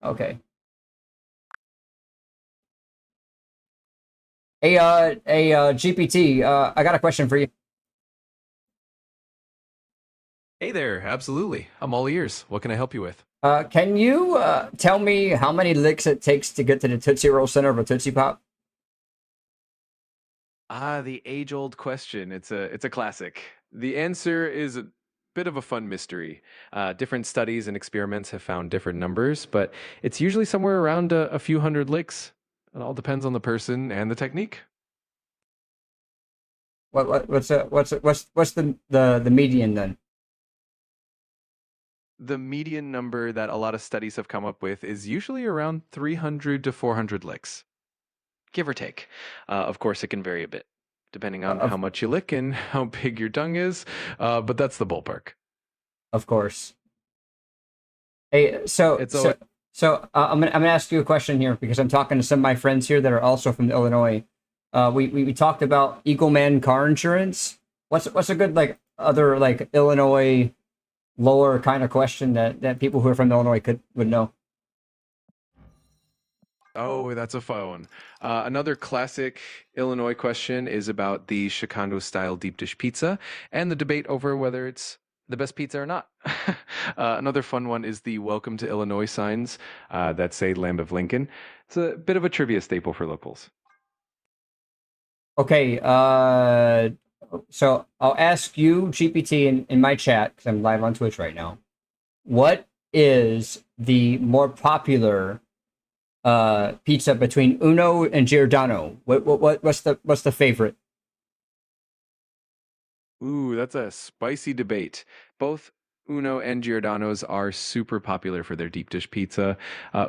Okay. GPT. I got a question for you. Hey there, absolutely. I'm all ears. What can I help you with? Can you tell me how many licks it takes to get to the Tootsie Roll center of a Tootsie Pop? Ah, the age-old question. It's a classic. The answer is a bit of a fun mystery. Different studies and experiments have found different numbers, but it's usually somewhere around a few hundred licks. It all depends on the person and the technique. What's the median then? The median number that a lot of studies have come up with is usually around 300 to 400 licks, give or take. Of course, it can vary a bit depending on how Of much you lick and how big your tongue is, but that's the ballpark. of course. Hey, It's always I'm gonna ask you a question here because I'm talking to some of my friends here that are also from Illinois. We talked about Eagle Man car insurance. What's a good like other like Illinois lower kind of question that people who are from Illinois could would know? Oh, that's a phone. Another classic Illinois question is about the Chicano style deep dish pizza and the debate over whether it's the best pizza or not. Another fun one is the Welcome to Illinois signs that say Lamb of Lincoln. It's a bit of a trivia staple for locals. Okay, so I'll ask you, GPT, in my chat, because I'm live on Twitch right now. What is the more popular pizza between Uno and Giordano? What's the favorite? Ooh, that's a spicy debate. Both Uno and Giordano's are super popular for their deep dish pizza.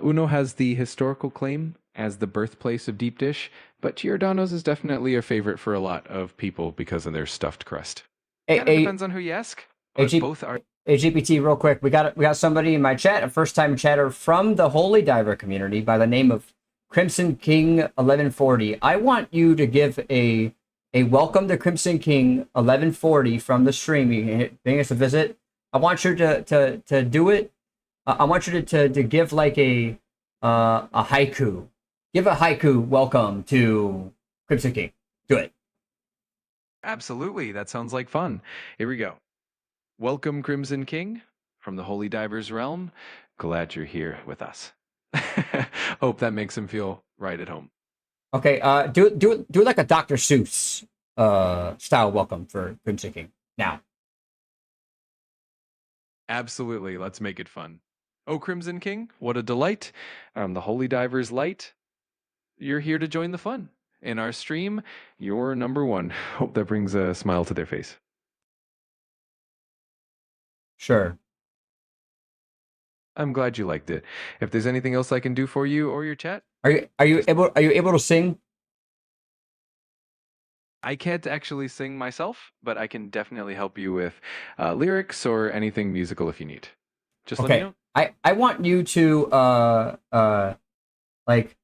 Uno has the historical claim as the birthplace of deep dish, but Giordano's is definitely a favorite for a lot of people because of their stuffed crust. A, Kind of a, depends on who you ask, a, but G, both are. a GPT, real quick. We got somebody in my chat, a first time chatter from the Holy Diver community by the name of Crimson King 1140. I want you to give a welcome to Crimson King 1140 from the stream. You can bring us a visit. I want you to do it. I want you to give like a haiku. Give a haiku welcome to Crimson King. Do it. Absolutely, that sounds like fun. Here we go. Welcome, Crimson King, from the Holy Diver's realm. Glad you're here with us. Hope that makes him feel right at home. Okay. Do like a Dr. Seuss style welcome for Crimson King now. Absolutely. Let's make it fun. Oh, Crimson King, what a delight. The Holy Diver's light. You're here to join the fun. In our stream, you're number one. Hope that brings a smile to their face. Sure. I'm glad you liked it. If there's anything else I can do for you or your chat, just Are you able to sing? I can't actually sing myself, but I can definitely help you with lyrics or anything musical if you need. Just let me Okay. know. I want you to like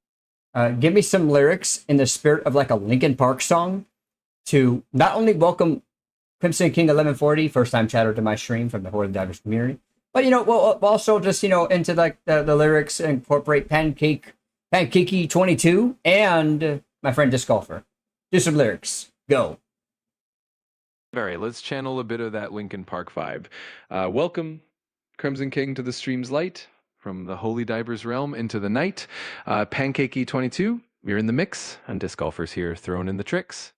give me some lyrics in the spirit of like a Linkin Park song to not only welcome Crimson King 1140 first time chatter to my stream from the Horde Divers community, but we'll also just into like the lyrics incorporate Pancakey 22 and my friend Disc Golfer. Do some lyrics. Go. All right, let's channel a bit of that Linkin Park vibe. Welcome, Crimson King, to the stream's light from the Holy Diver's realm into the night. Pancakey 22, you're in the mix, and Disc Golfer's here throwing in the tricks.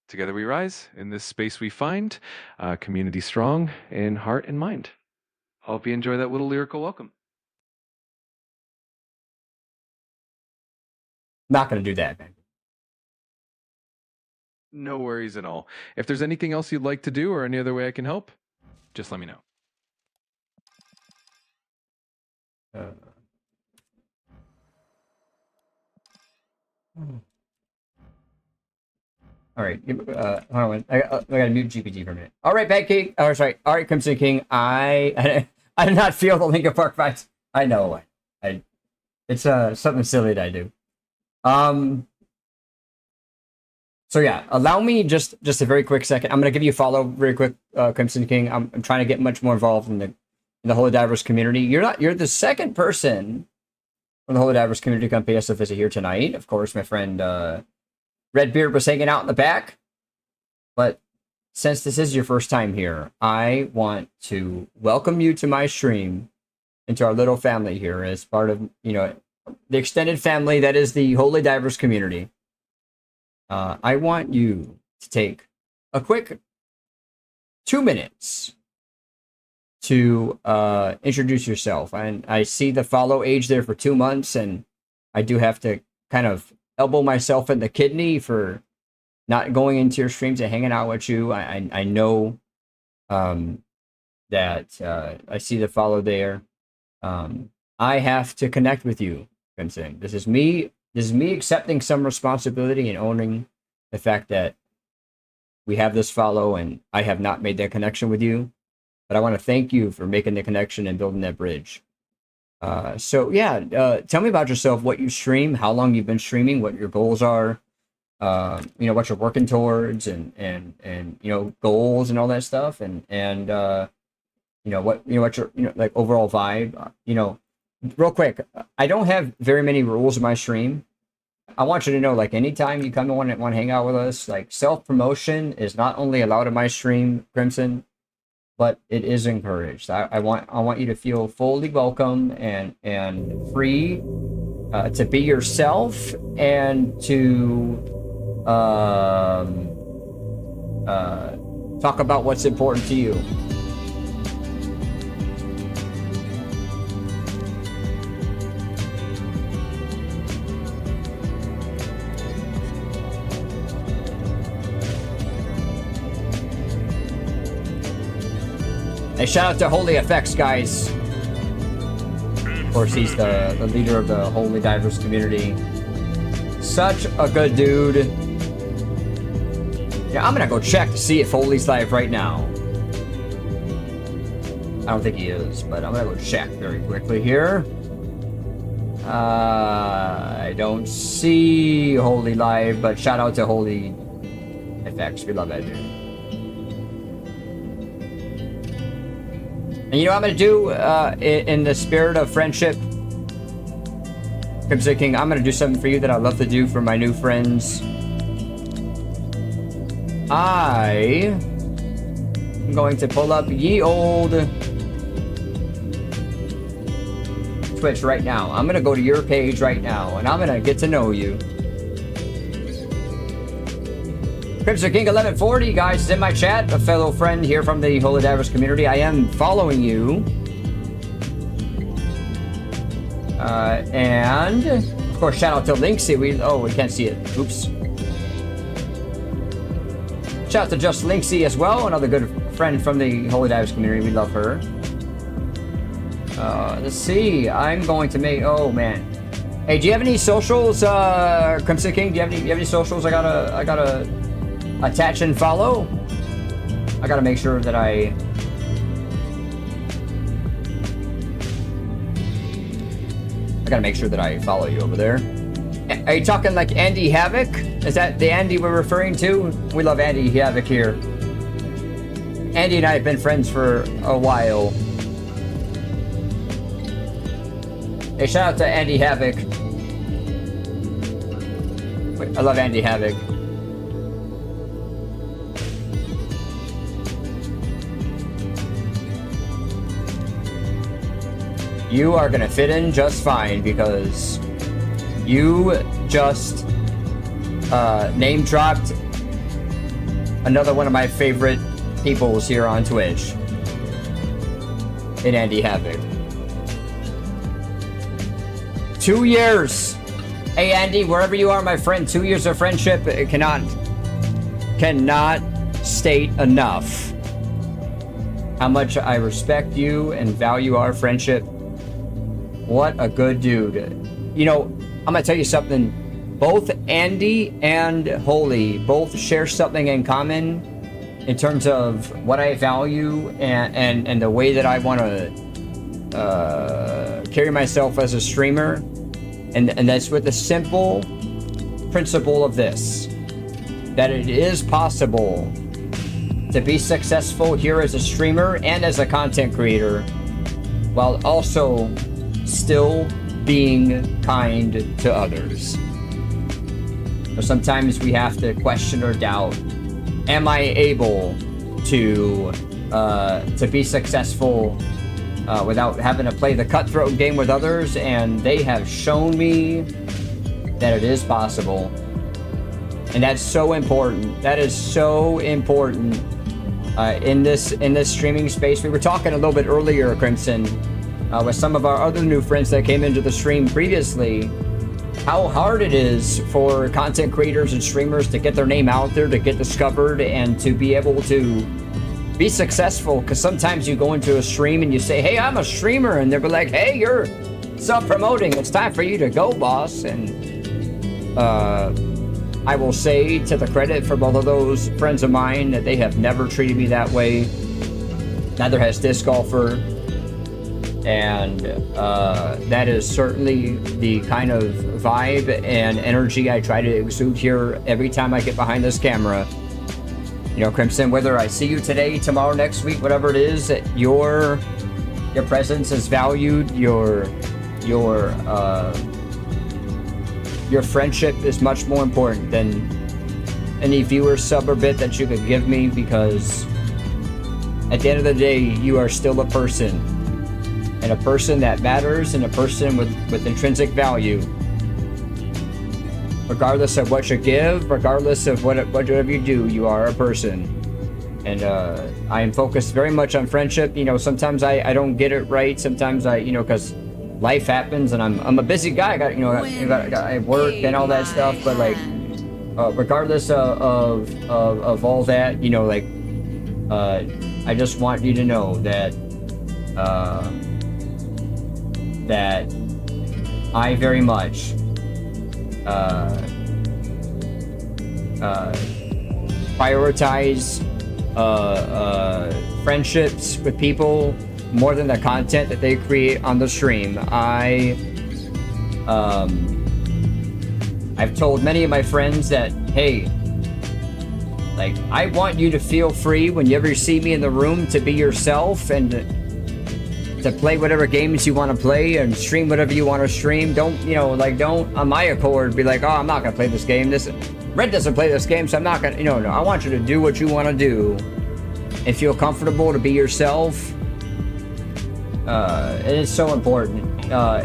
Together we rise, in this space we find, community strong in heart and mind. Hope you enjoy that little lyrical welcome. Not gonna do that, man. No worries at all. If there's anything else you'd like to do or any other way I can help, just let me know. Uh, all right. Hold on. I gotta mute GPT for a minute. All right, Pancake. Oh, sorry. All right, Crimson King. I did not feel the Linkin Park vibes. I know. I it's something silly that I do. Um. So yeah, allow me just a very quick second. I'm gonna give you a follow very quick, Crimson King. I'm trying to get much more involved in in the Holy Divers community. You're the second person from the Holy Divers community to come pay us a visit here tonight. Of course, my friend Redbeard was hanging out in the back. But since this is your first time here, I want to welcome you to my stream and to our little family here as part of, the extended family that is the Holy Divers community. I want you to take a quick 2 minutes to introduce yourself. And I see the follow age there for 2 months, and I do have to kind of elbow myself in the kidney for not going into your streams and hanging out with you. I know that I see the follow there. I have to connect with you, Crimson. This is me accepting some responsibility and owning the fact that we have this follow and I have not made that connection with you. But I want to thank you for making the connection and building that bridge. Tell me about yourself, what you stream, how long you've been streaming, what your goals are. What you're working towards and goals and all that stuff and what your like overall vibe. Real quick, I don't have very many rules in my stream. I want you to know, like, anytime you come and want to hang out with us, like, self-promotion is not only allowed in my stream, Crimson, but it is encouraged. I want you to feel fully welcome and free to be yourself and to talk about what's important to you. Hey, shout out to Holy Effects, guys. Of course, he's the leader of the Holy Divers community. Such a good dude. Yeah, I'm gonna go check to see if Holy's live right now. I don't think he is, but I'm gonna go check very quickly here. I don't see Holy live, but shout out to Holy Effects. We love that dude. And you know what I'm gonna do in the spirit of friendship, Crimson King? I'm gonna do something for you that I love to do for my new friends. I am going to pull up ye old Twitch right now. I'm gonna go to your page right now, and I'm gonna get to know you. Crimson King 1140, guys, is in my chat, a fellow friend here from the Holy Divers community. I am following you. And of course, shout out to Linksy. We can't see it. Oops. Shout out to Just Linksy as well, another good friend from the Holy Divers community. We love her. Let's see. I'm going to make. Oh man. Hey, do you have any socials, Crimson King? Do you have any socials? I gotta attach and follow. I gotta make sure that I gotta make sure that I follow you over there. Are you talking like Andy Havoc? Is that the Andy we're referring to? We love Andy Havoc here. Andy and I have been friends for a while. Hey, shout out to Andy Havoc. I love Andy Havoc. You are gonna fit in just fine because you just name dropped another one of my favorite peoples here on Twitch in Andy Havoc. 2 years. Hey Andy, wherever you are, my friend, 2 years of friendship, it cannot state enough how much I respect you and value our friendship. What a good dude. You know, I'm gonna tell you something. Both Andy and Holy both share something in common in terms of what I value and the way that I want to carry myself as a streamer. And that's with the simple principle of this, that it is possible to be successful here as a streamer and as a content creator while also still being kind to others. So sometimes we have to question or doubt, am I able to be successful without having to play the cutthroat game with others? And they have shown me that it is possible. And that's so important. That is so important in this streaming space. We were talking a little bit earlier, Crimson, with some of our other new friends that came into the stream previously, how hard it is for content creators and streamers to get their name out there, to get discovered, and to be able to be successful. Because sometimes you go into a stream and you say, hey, I'm a streamer, and they'll be like, hey, you're self-promoting, it's time for you to go, boss. And I will say, to the credit for both of those friends of mine, that they have never treated me that way. Neither has Disc Golfer. And that is certainly the kind of vibe and energy I try to exude here every time I get behind this camera. You know, Crimson, whether I see you today, tomorrow, next week, whatever it is, your presence is valued. Your friendship is much more important than any viewer sub or bit that you could give me, because at the end of the day, you are still a person. And a person that matters, and a person with intrinsic value. Regardless of what you give, regardless of whatever you do, you are a person. And I am focused very much on friendship. You know, sometimes I don't get it right. Sometimes because life happens, and I'm a busy guy. I work and all that stuff. But like, regardless of all that, I just want you to know that that I very much prioritize friendships with people more than the content that they create on the stream. I've told many of my friends that, hey, like, I want you to feel free whenever you see me in the room to be yourself and to play whatever games you want to play and stream whatever you want to stream. Don't on my accord be like, oh, I'm not gonna play this game. Red doesn't play this game, so I'm not gonna. No. I want you to do what you want to do and feel comfortable to be yourself. It is so important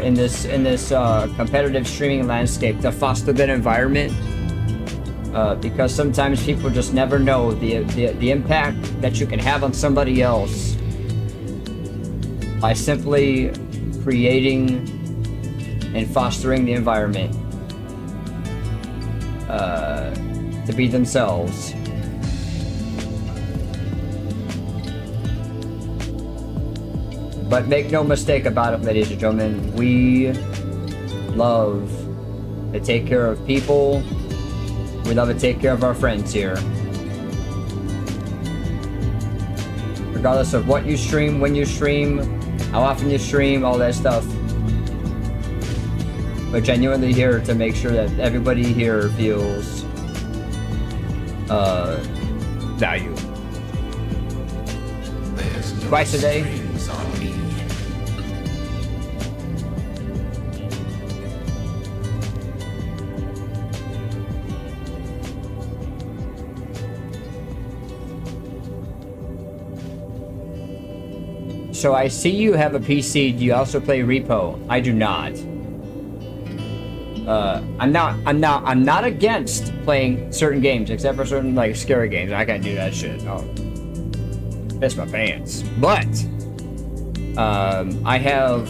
in this competitive streaming landscape to foster that environment, because sometimes people just never know the impact that you can have on somebody else by simply creating and fostering the environment to be themselves. But make no mistake about it, ladies and gentlemen, we love to take care of people. We love to take care of our friends here. Regardless of what you stream, when you stream, how often you stream, all that stuff. We're genuinely here to make sure that everybody here feels value. Twice a day. So I see you have a PC. Do you also play Repo? I do not. I'm not against playing certain games, except for certain like scary games. I can't do that shit. Oh, piss my pants. But I have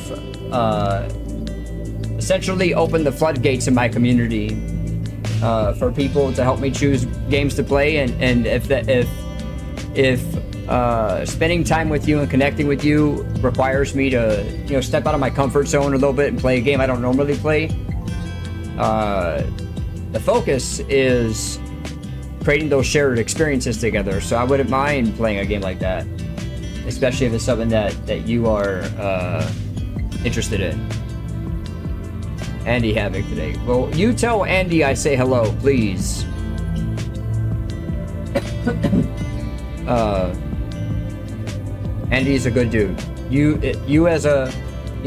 essentially opened the floodgates in my community for people to help me choose games to play, and if spending time with you and connecting with you requires me to, step out of my comfort zone a little bit and play a game I don't normally play, the focus is creating those shared experiences together. So I wouldn't mind playing a game like that, especially if it's something that you are interested in. Andy Havoc today. Well, you tell Andy I say hello, please. Andy's a good dude. you as a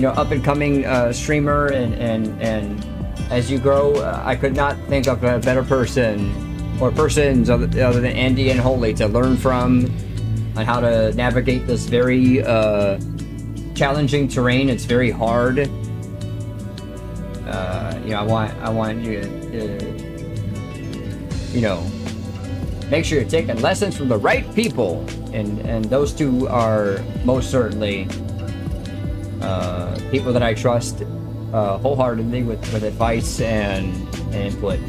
up and coming streamer, and as you grow, I could not think of a better person or persons other than Andy and Holy to learn from on how to navigate this very challenging terrain. It's very hard. I want you to make sure you're taking lessons from the right people, and those two are most certainly people that I trust wholeheartedly with advice and input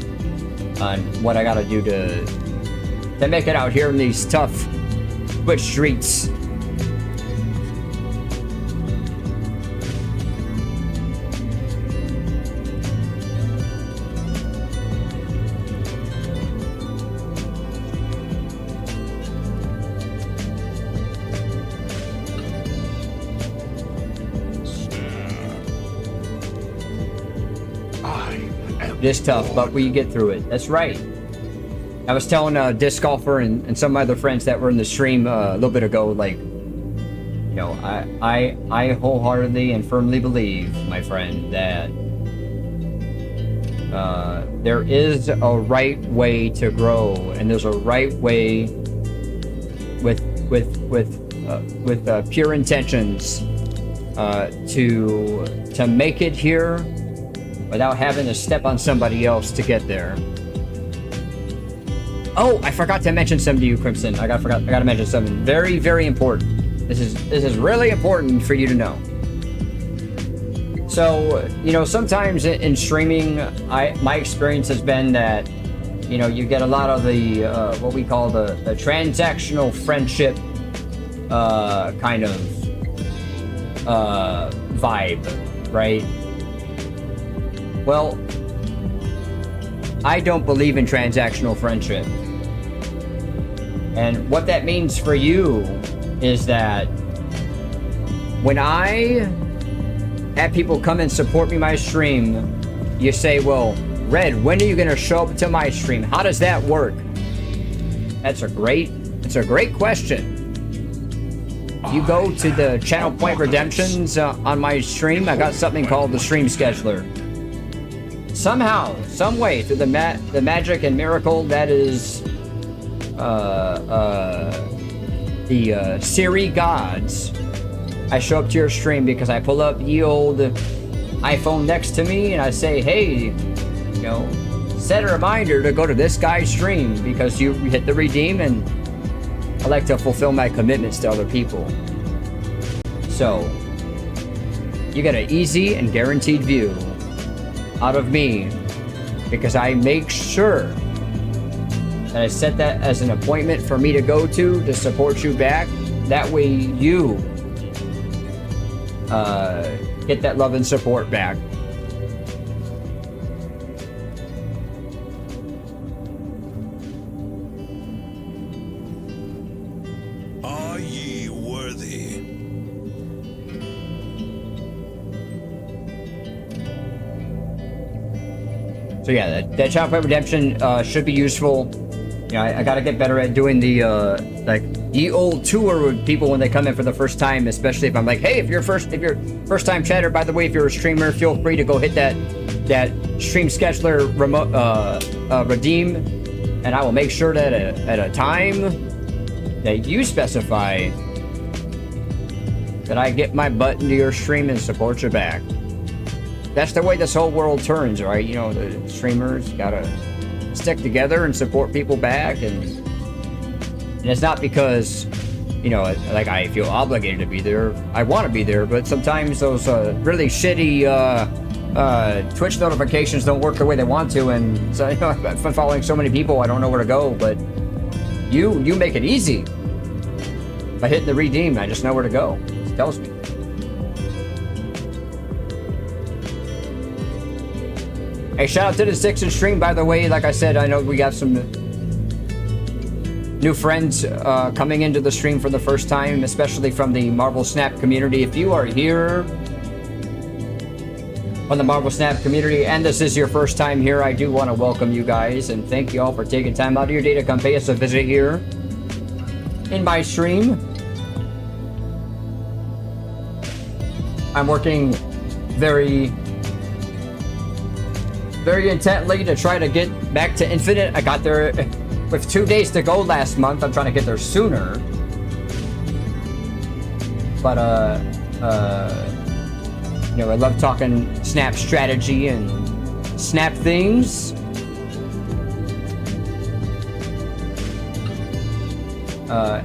on what I gotta do to make it out here in these tough Twitch streets. It is tough, but we get through it. That's right. I was telling Disc Golfer and some other friends that were in the stream a little bit ago, like, I wholeheartedly and firmly believe, my friend, that there is a right way to grow, and there's a right way with pure intentions to make it here without having to step on somebody else to get there. Oh, I forgot to mention something to you, Crimson. I gotta mention something very, very important. This is really important for you to know. So, sometimes in streaming, my experience has been that, you get a lot of the what we call the transactional friendship kind of vibe, right? Well, I don't believe in transactional friendship. And what that means for you is that when I have people come and support me my stream, you say, well, Red, when are you going to show up to my stream? How does that work? It's a great question. You go to the Channel Point Redemptions on my stream. I got something called the Stream Scheduler. Somehow, some way, through the magic and miracle that is the Siri gods, I show up to your stream because I pull up ye old iPhone next to me and I say, hey, set a reminder to go to this guy's stream because you hit the redeem, and I like to fulfill my commitments to other people. So, you get an easy and guaranteed view out of me because I make sure that I set that as an appointment for me to go to support you back. That way you get that love and support back. Are ye worthy? So yeah, that Channel Point Redemption should be useful. I gotta get better at doing the ye old tour with people when they come in for the first time, especially if I'm like, hey, if you're first time chatter, by the way, if you're a streamer, feel free to go hit that Stream Scheduler remote redeem, and I will make sure that at a time that you specify that I get my butt into your stream and support you back. That's the way this whole world turns, right? The streamers gotta stick together and support people back, and it's not because like I feel obligated to be there. I want to be there, but sometimes those really shitty Twitch notifications don't work the way they want to, and so I've been following so many people I don't know where to go. But you make it easy by hitting the redeem. I just know where to go. It tells me. Hey, shout out to the Six and stream, by the way. Like I said, I know we got some new friends coming into the stream for the first time, especially from the Marvel Snap community. If you are here on the Marvel Snap community and this is your first time here, I do want to welcome you guys and thank you all for taking time out of your day to come pay us a visit here in my stream. I'm working very, very intently to try to get back to Infinite. I got there with 2 days to go last month. I'm trying to get there sooner. But, you know, I love talking Snap strategy and Snap things.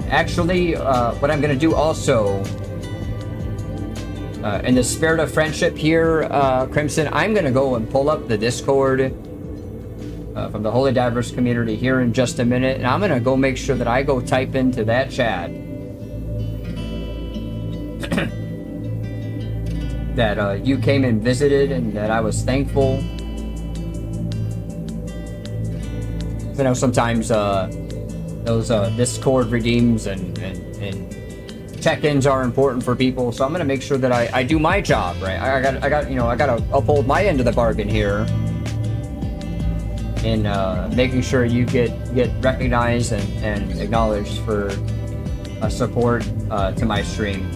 Actually, what I'm going to do also, in the spirit of friendship here, Crimson, I'm going to go and pull up the Discord from the Holy Divers community here in just a minute, and I'm going to go make sure that I go type into that chat that you came and visited and that I was thankful. You know, sometimes those Discord redeems and check-ins are important for people, so I'm gonna make sure that I do my job right. I got you know, I gotta uphold my end of the bargain here in making sure you get recognized and acknowledged for support to my stream.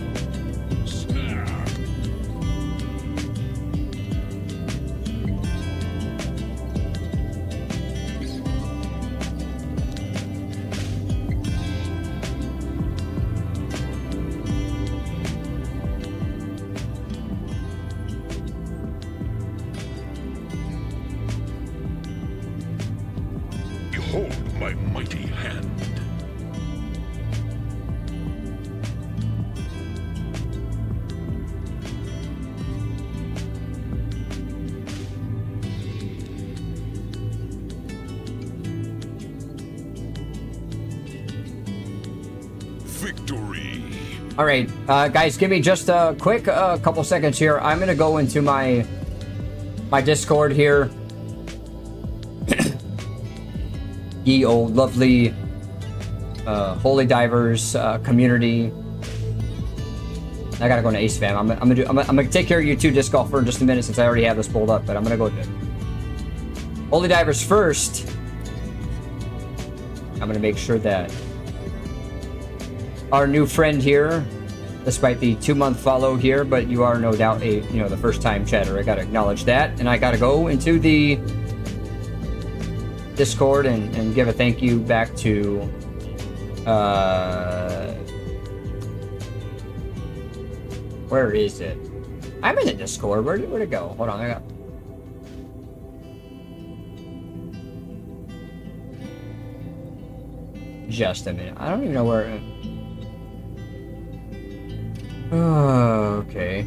Behold my mighty hand. Victory. All right, guys, give me just a quick couple seconds here. I'm gonna go into my Discord here. Ye old lovely Holy Divers community. I gotta go to Ace Fam. I'm gonna take care of you two, Disc Golfer, in just a minute since I already have this pulled up. But I'm gonna go to Holy Divers first. I'm gonna make sure that our new friend here, despite the 2-month follow here, but you are no doubt a the first time chatter. I gotta acknowledge that, and I gotta go into the Discord and give a thank you back to where is it? I'm in the Discord. Where'd it go? Hold on, I got just a minute. I don't even know where. Oh, okay.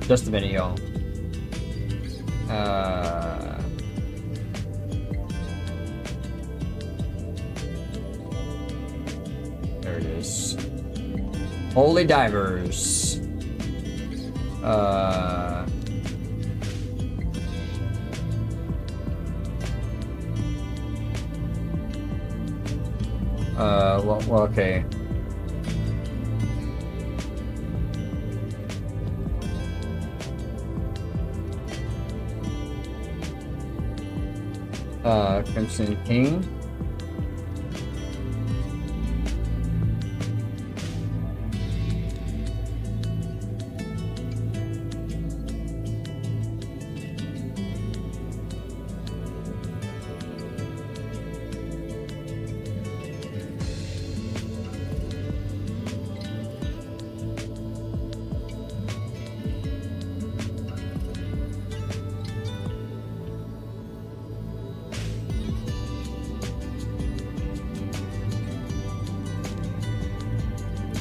Just a minute, y'all. There it is. Holy Divers. Well, okay. Crimson King.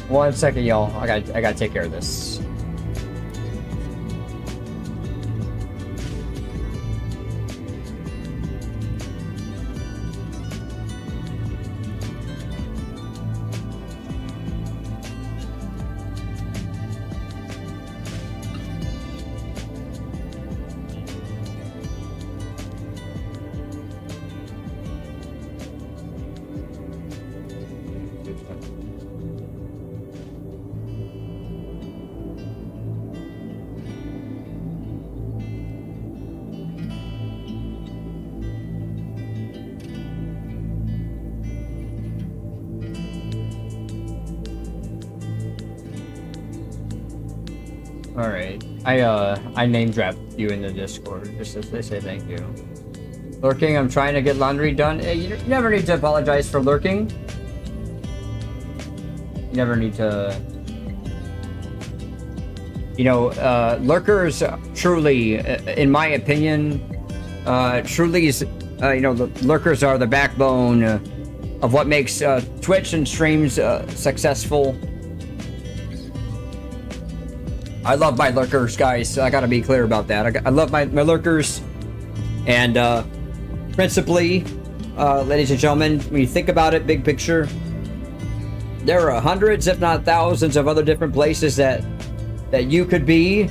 One second, y'all. I gotta take care of this. All right. I name dropped you in the Discord just to say thank you. Lurking, I'm trying to get laundry done. You never need to apologize for lurking. You never need to. You know, lurkers truly, in my opinion, truly is, you know, the lurkers are the backbone of what makes Twitch and streams successful. I love my lurkers, guys. I gotta be clear about that. I love my lurkers. And principally, ladies and gentlemen, when you think about it, big picture, there are hundreds, if not thousands, of other different places that you could be.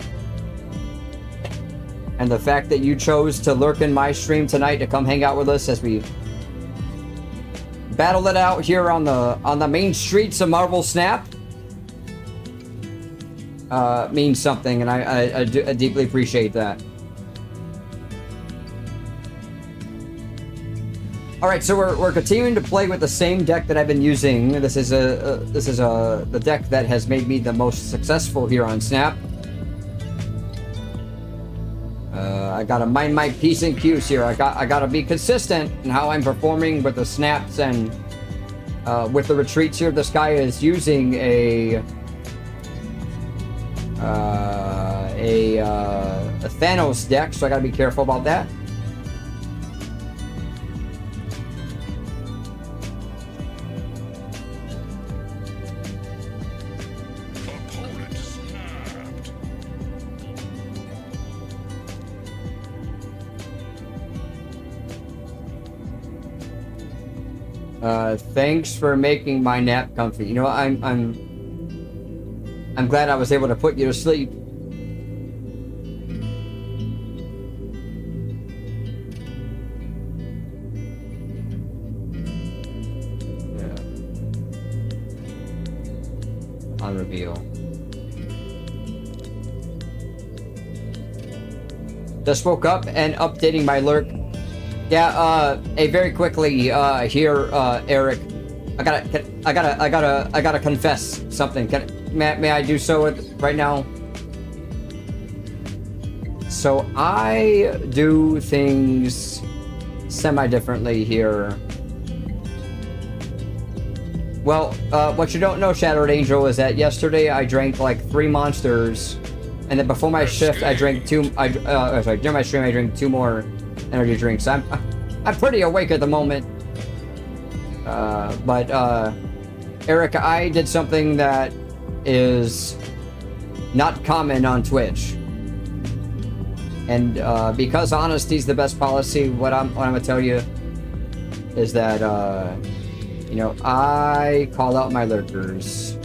And the fact that you chose to lurk in my stream tonight to come hang out with us as we battle it out here on the main streets of Marvel Snap means something, and I deeply appreciate that. All right, so we're continuing to play with the same deck that I've been using. This is the deck that has made me the most successful here on Snap. I gotta mind my P's and Q's here. I gotta be consistent in how I'm performing with the snaps and with the retreats here. This guy is using a Thanos deck, so I gotta be careful about that. Opponent snapped. Thanks for making my nap comfy. You know, I'm glad I was able to put you to sleep. Yeah. On reveal. Just woke up and updating my lurk. Yeah, hey, very quickly, here, Eric, I gotta confess something. May I do so right now? So I do things semi-differently here. Well, what you don't know, Shattered Angel, is that yesterday I drank like 3 monsters, and then before my shift I drank during my stream I drank 2 more energy drinks. I'm pretty awake at the moment. But Eric, I did something that is not common on Twitch. And because honesty is the best policy, what I'm gonna tell you is that you know, I call out my lurkers.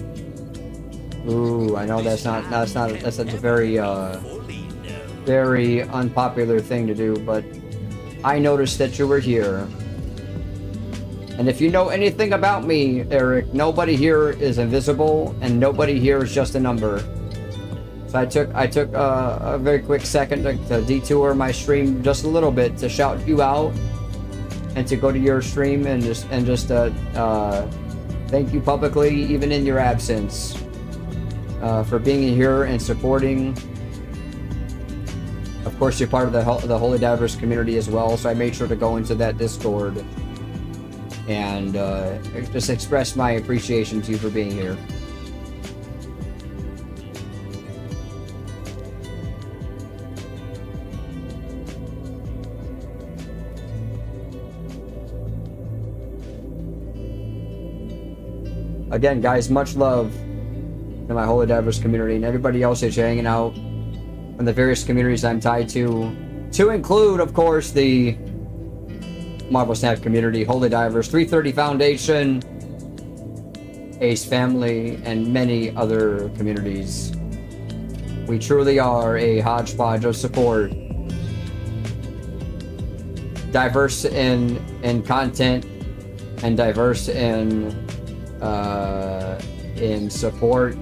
Ooh, I know that's a very unpopular thing to do, but I noticed that you were here. And if you know anything about me, Eric, nobody here is invisible and nobody here is just a number. So I took a very quick second to detour my stream just a little bit to shout you out and to go to your stream and just thank you publicly, even in your absence, for being here and supporting. Of course, you're part of the Holy Divers community as well, so I made sure to go into that Discord and just express my appreciation to you for being here. Again, guys, much love to my Holy Divers community and everybody else that's hanging out in the various communities I'm tied to include, of course, the Marvel Snap community, Holy Divers, 330 Foundation, Ace Family, and many other communities. We truly are a hodgepodge of support, diverse in content and diverse in support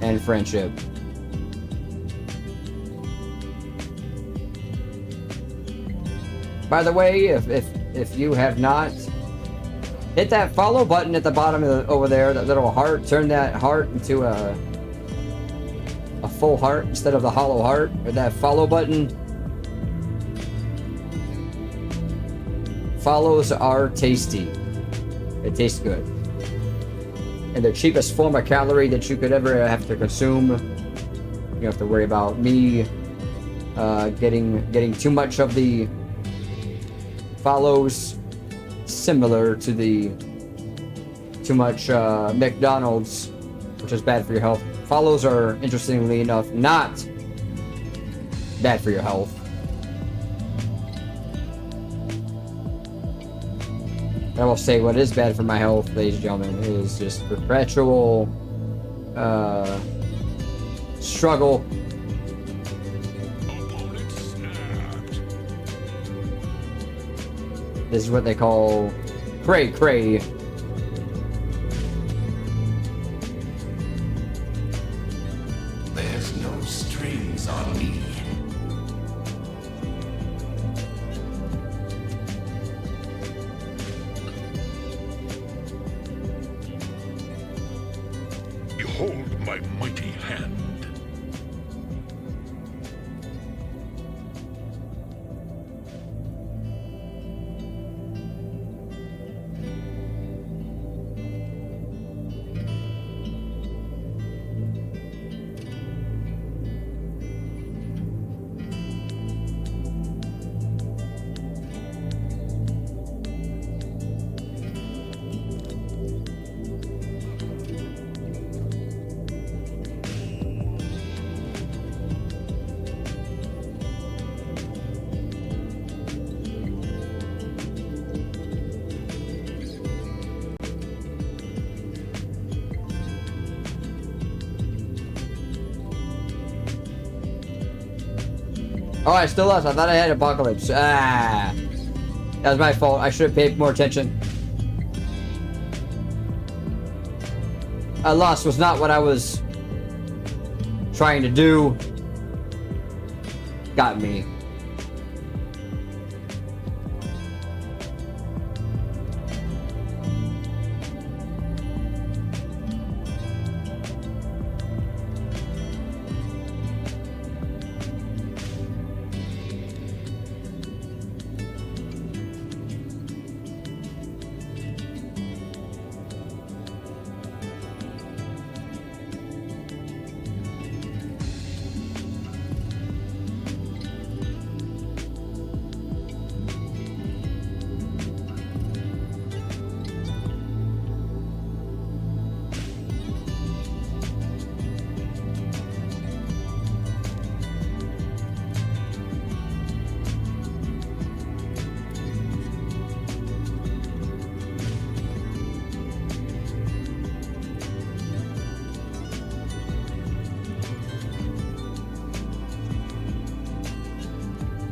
and friendship. By the way, if you have not, hit that follow button at the bottom over there, that little heart. Turn that heart into a full heart instead of the hollow heart, or that follow button. Follows are tasty. They taste good. And the cheapest form of calorie that you could ever have to consume. You don't have to worry about me getting too much of the follows, similar to the too much McDonald's, which is bad for your health. Follows are, interestingly enough, not bad for your health. I will say what is bad for my health, ladies and gentlemen, is just perpetual struggle. Opponent snapped. This is what they call cray. There's no strings on me. Behold my mighty hand. Oh, I still lost. I thought I had Apocalypse. That was my fault. I should have paid more attention. A loss was not what I was trying to do. Got me.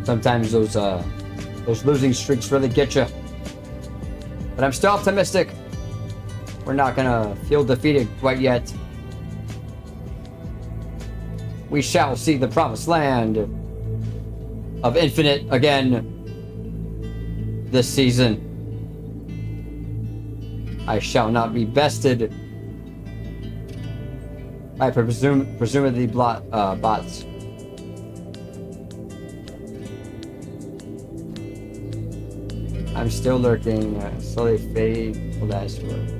Sometimes those losing streaks really get you. But I'm still optimistic. We're not gonna feel defeated quite yet. We shall see the promised land of Infinite again this season. I shall not be bested by presumably bots. I'm still lurking. Slowly fade. Well, that's word.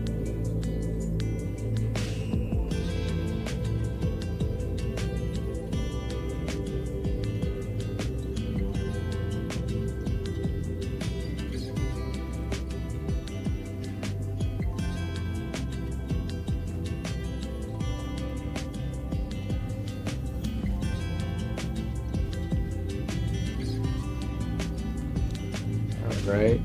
Right.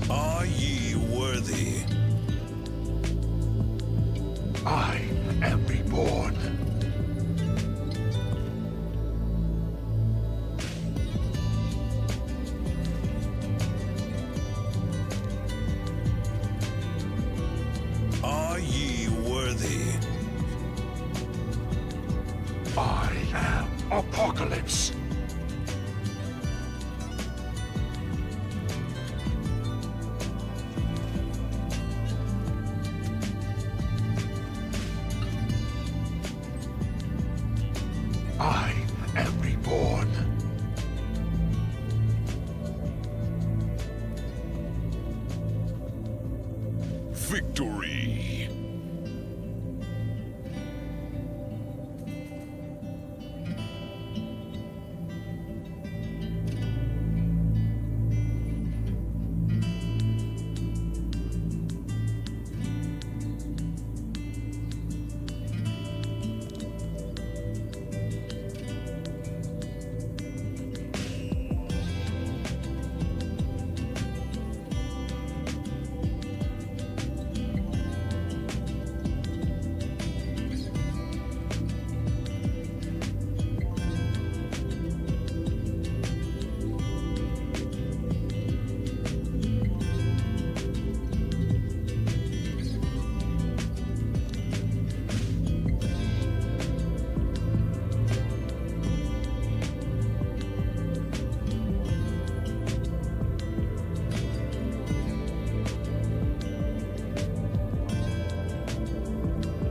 Are ye worthy? I am reborn. Are ye worthy? I am Apocalypse. I am reborn. Victory!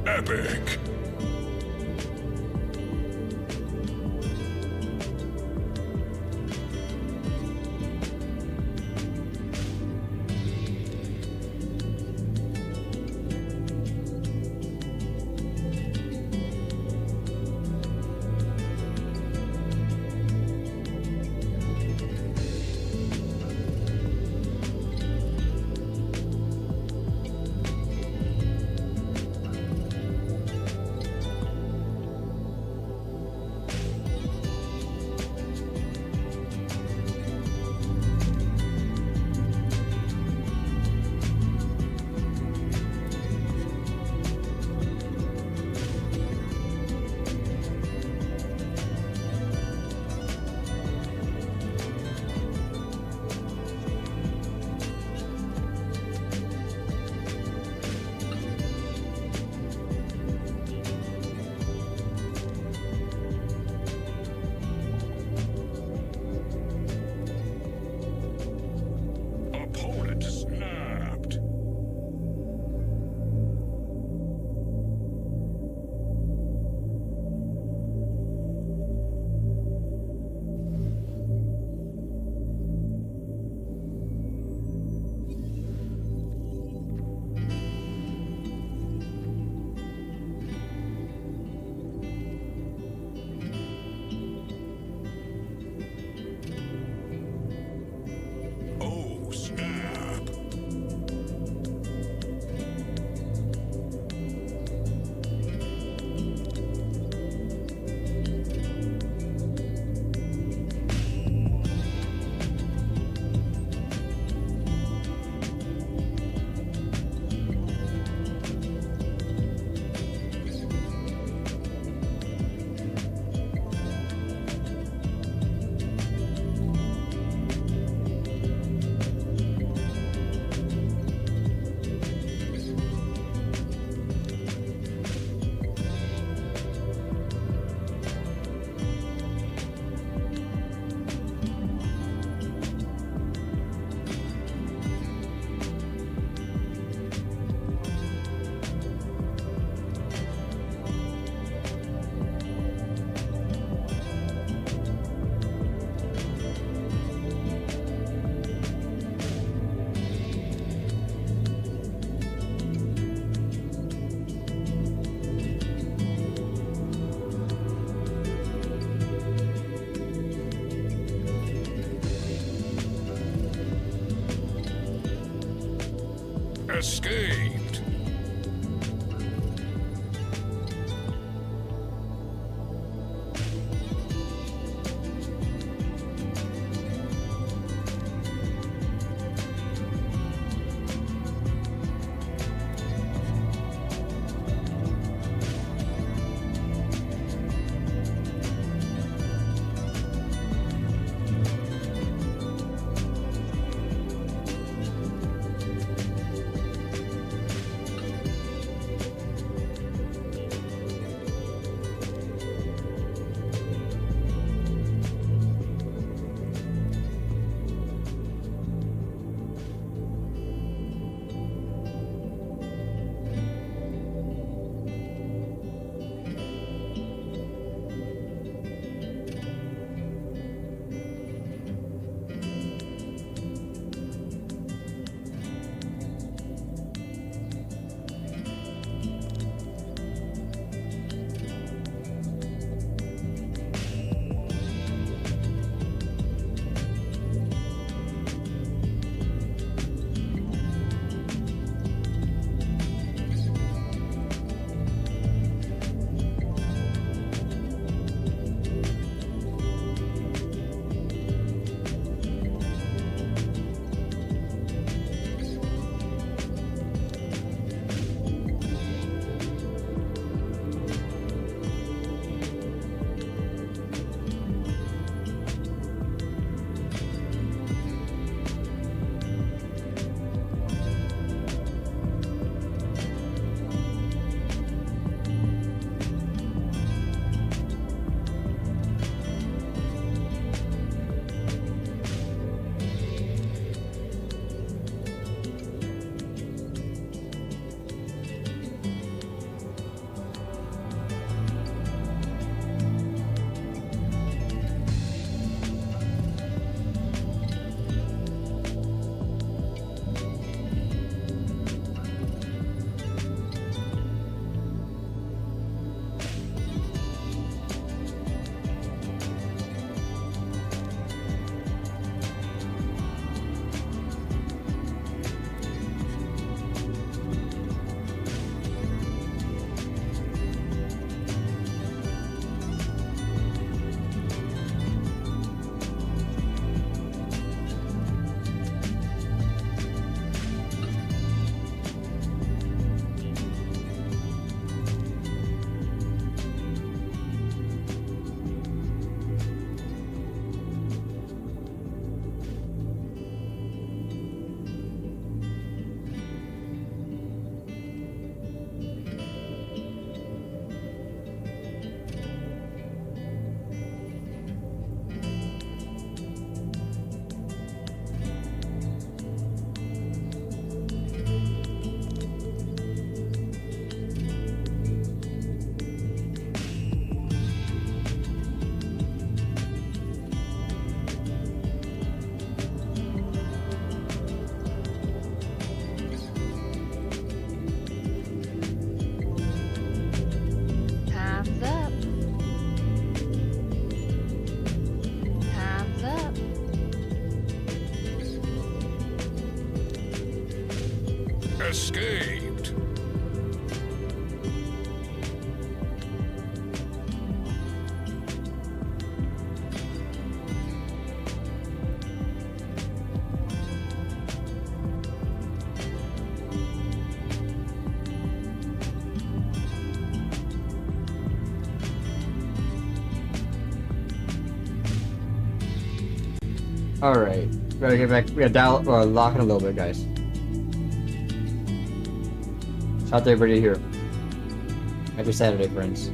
Epic! Opponent snapped. Oh, snap. Escaped. Escaped. All right, we gotta get back. We gotta dial lock in a little bit, guys. Shout out to everybody here. Happy Saturday, friends.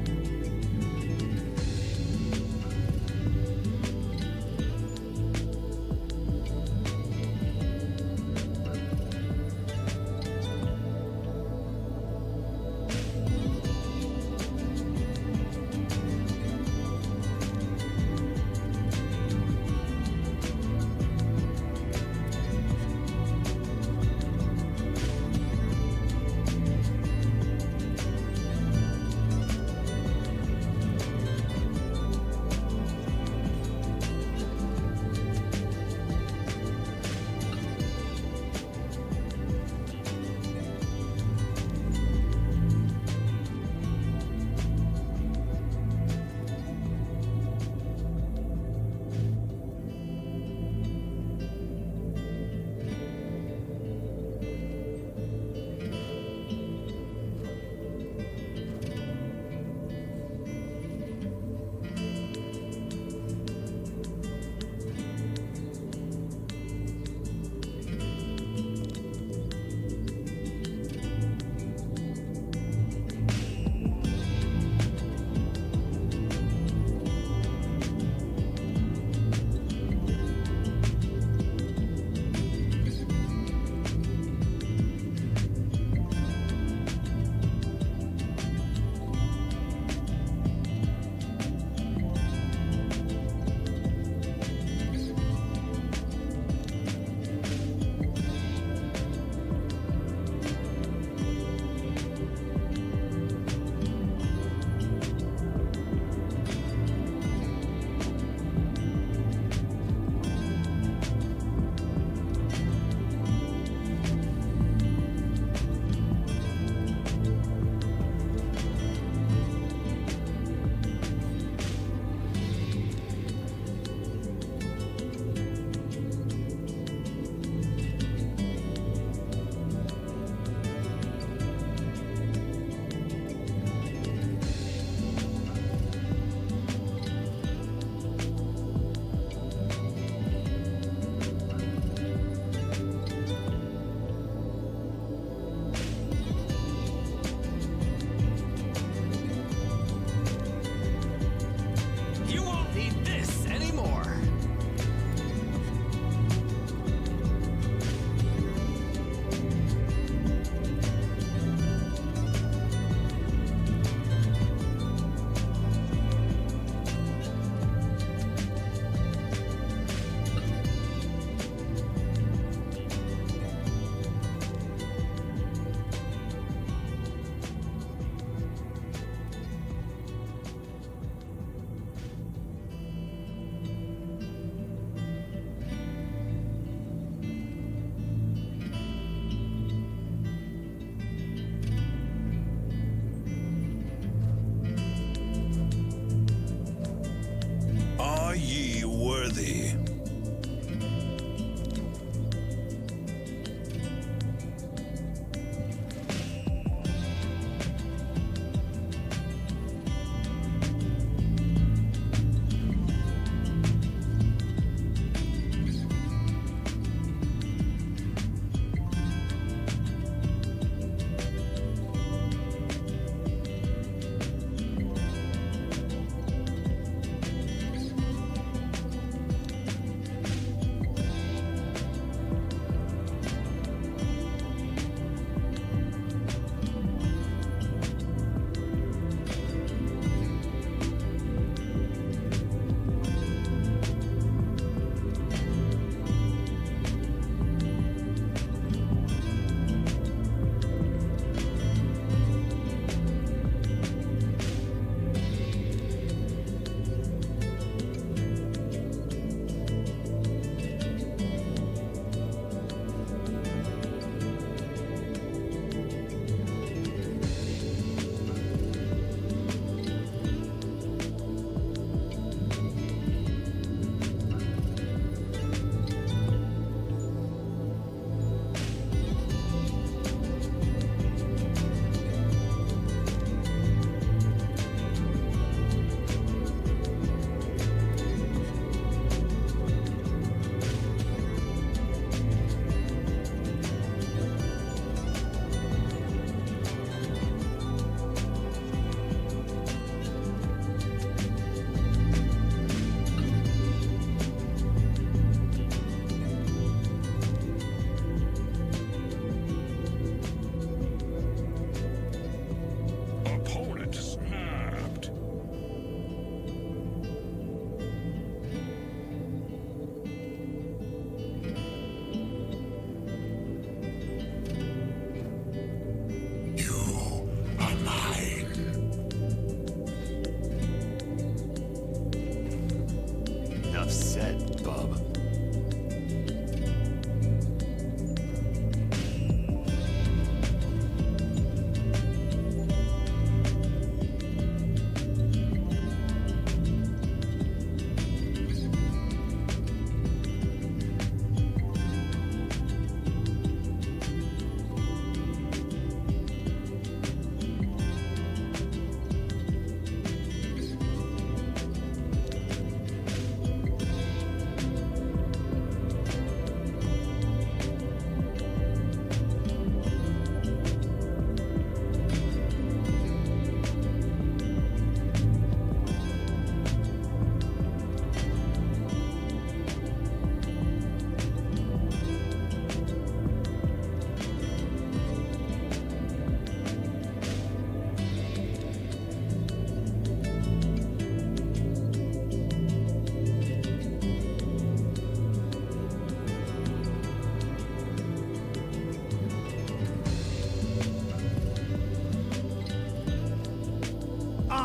Are ye worthy?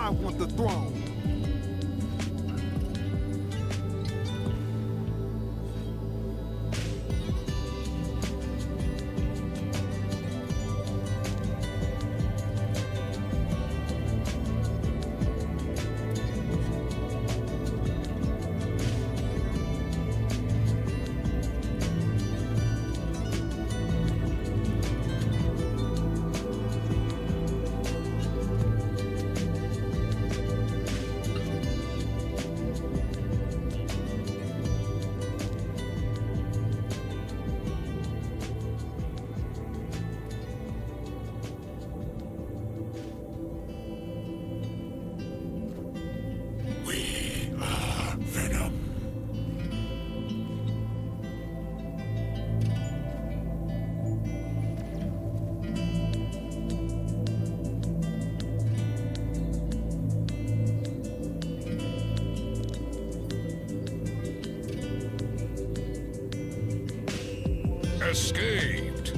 I want the throne. We are Venom. Escaped.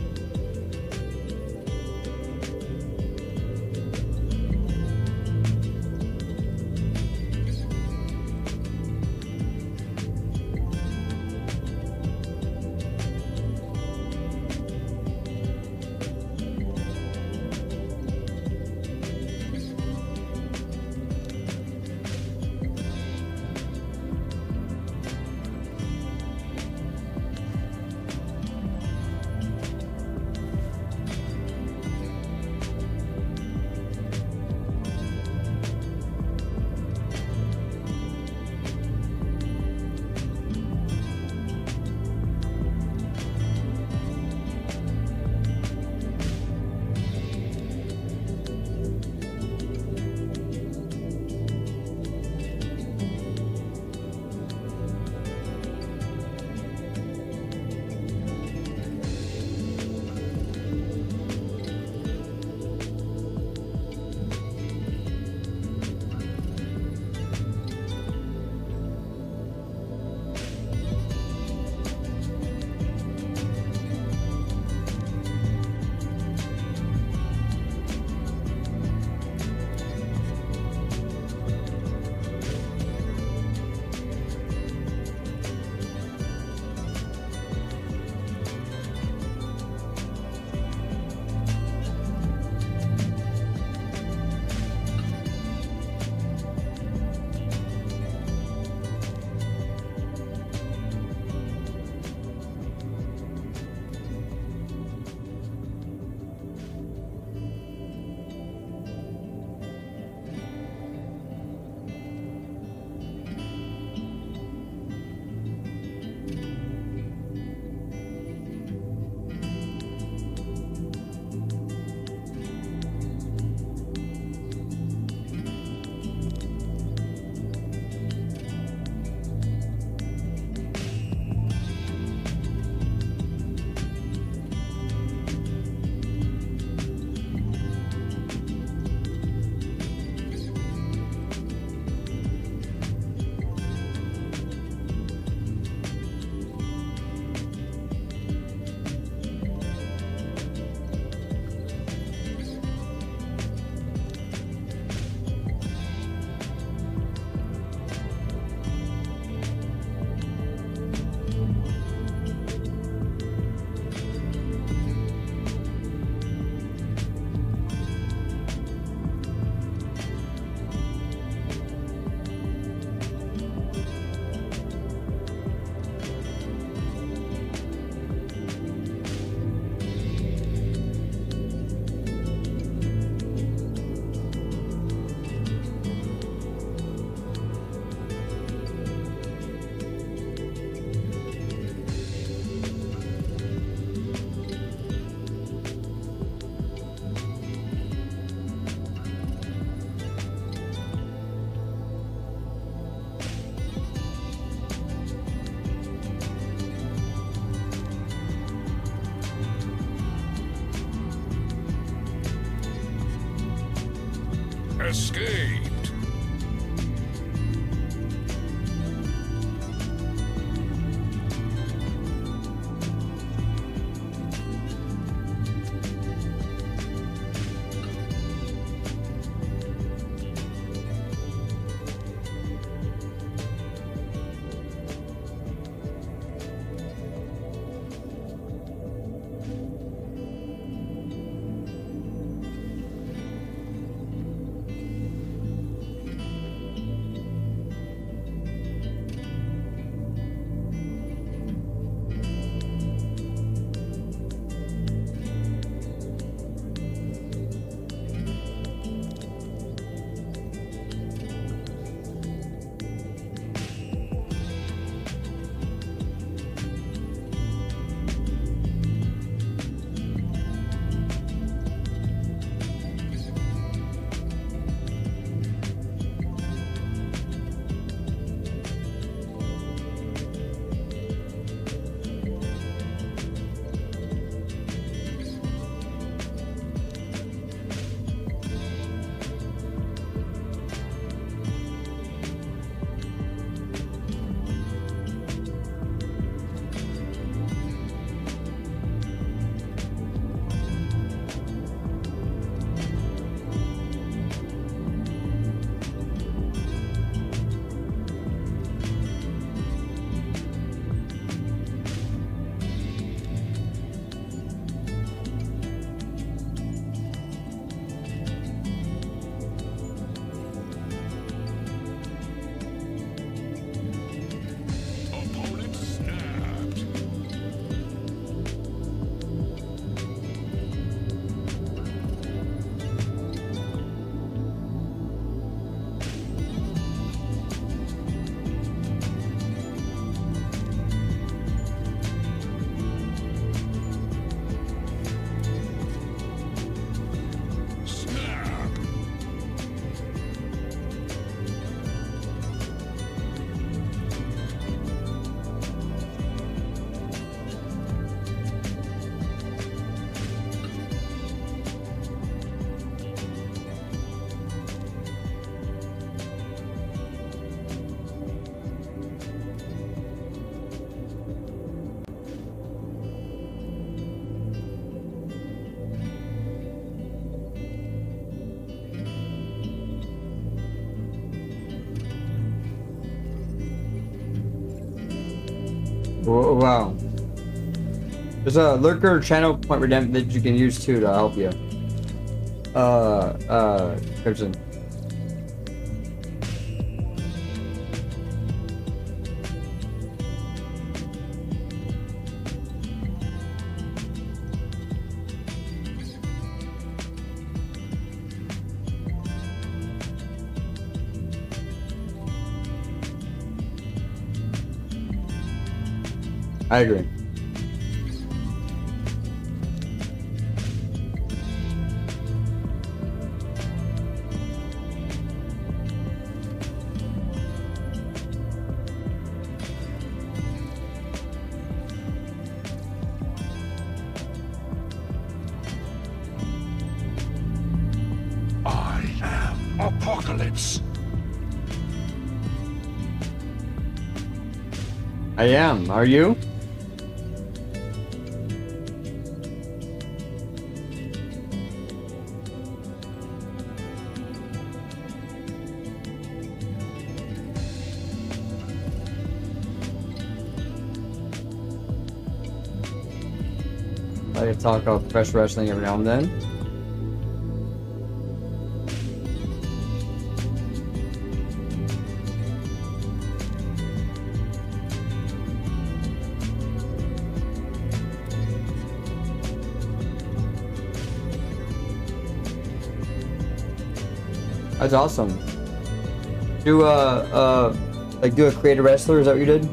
Escaped. Wow. There's a lurker channel point redemption that you can use too to help you. Crimson. I agree. I am Apocalypse. I am. Are you? I talk about professional wrestling every now and then. That's awesome. Do do a creative wrestler, is that what you did?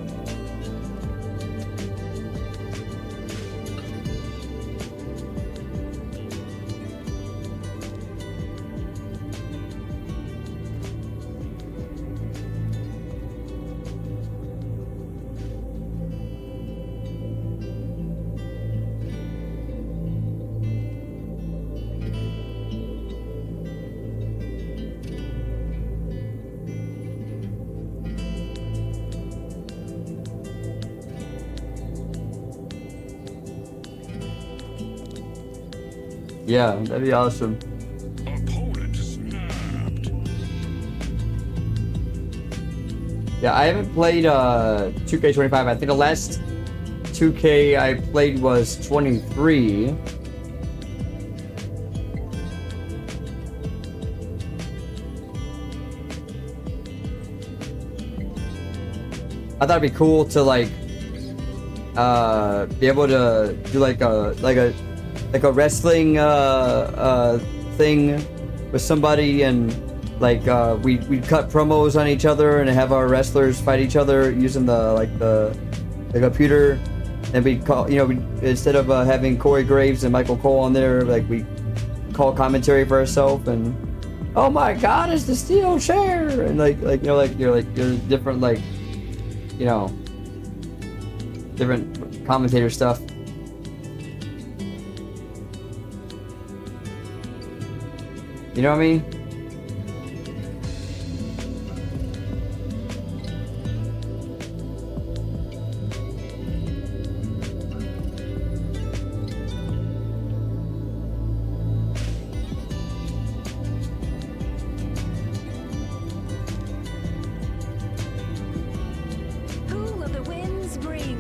Yeah, that'd be awesome. Opponent snapped. Yeah, I haven't played 2K25. I think the last 2K I played was 23. I thought it'd be cool to like be able to do like a wrestling thing with somebody, and like we'd cut promos on each other and have our wrestlers fight each other using the computer, and we'd call, you know, instead of having Corey Graves and Michael Cole on there, like we call commentary for ourselves, and oh my god, it's the steel chair, and you're different, like, you know, different commentator stuff. You know what I mean? Who will the winds bring?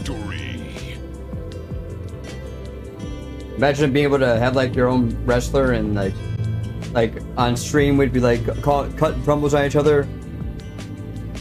victory. Imagine being able to have like your own wrestler and like on stream we'd be like cut promos on each other.